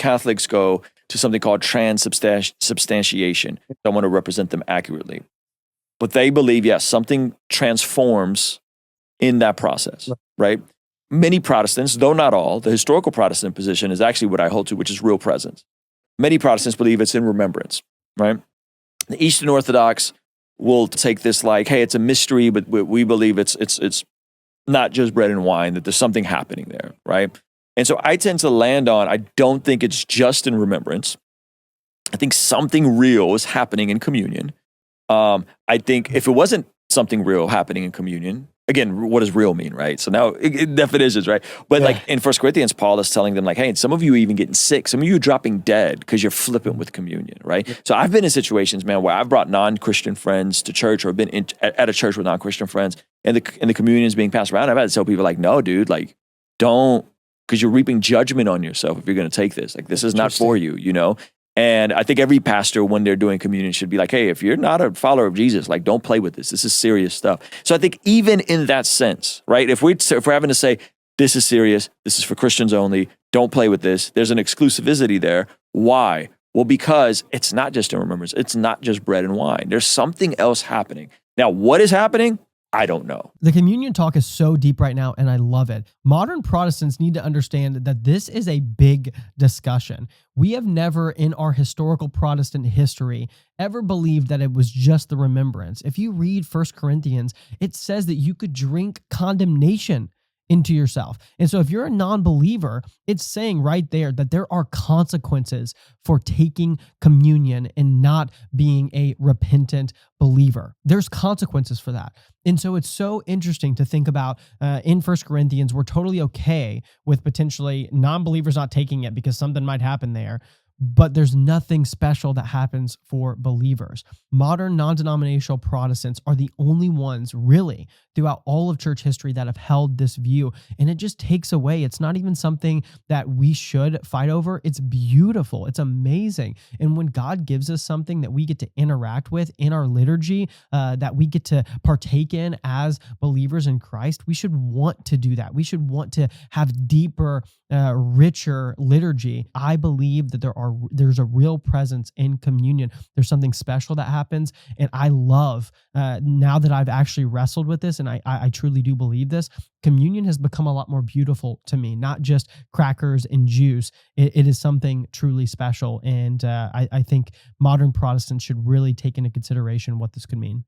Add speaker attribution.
Speaker 1: Catholics go to something called transubstantiation. I want to represent them accurately. But they believe, yes, something transforms in that process, right? Many Protestants, though not all, the historical Protestant position is actually what I hold to, which is real presence. Many Protestants believe it's in remembrance, right? The Eastern Orthodox will take this like, hey, it's a mystery, but we believe it's not just bread and wine, that there's something happening there, right? And so I tend to land on, I don't think it's just in remembrance. I think something real is happening in communion. I think if it wasn't something real happening in communion, again, what does real mean, right? So now definitions, right? But like in 1 Corinthians, Paul is telling them like, hey, some of you are even getting sick. Some of you are dropping dead because you're flippant with communion, right? So I've been in situations, man, where I've brought non-Christian friends to church or been at a church with non-Christian friends and the communion is being passed around. I've had to tell people like, no, dude, like don't, because you're reaping judgment on yourself if you're going to take this. Like this is not for you, you know? And I think every pastor, when they're doing communion, should be like, hey, if you're not a follower of Jesus, like, don't play with this. This is serious stuff. So I think even in that sense, right, if we're having to say, this is serious, this is for Christians only, don't play with this, there's an exclusivity there. Why? Well, because it's not just in remembrance. It's not just bread and wine. There's something else happening. Now, what is happening? I don't know.
Speaker 2: The communion talk is so deep right now, and I love it. Modern Protestants need to understand that this is a big discussion. We have never in our historical Protestant history ever believed that it was just the remembrance. If you read 1 Corinthians, it says that you could drink condemnation into yourself. And so if you're a non-believer, it's saying right there that there are consequences for taking communion and not being a repentant believer. There's consequences for that. And so it's so interesting to think about in 1 Corinthians, we're totally okay with potentially non-believers not taking it because something might happen there. But there's nothing special that happens for believers. Modern non-denominational Protestants are the only ones really throughout all of church history that have held this view. And it just takes away. It's not even something that we should fight over. It's beautiful. It's amazing. And when God gives us something that we get to interact with in our liturgy, that we get to partake in as believers in Christ, we should want to do that. We should want to have deeper, richer liturgy. I believe that there's a real presence in communion. There's something special that happens. And I love, now that I've actually wrestled with this, and I truly do believe this, communion has become a lot more beautiful to me, not just crackers and juice. It is something truly special. And I think modern Protestants should really take into consideration what this could mean.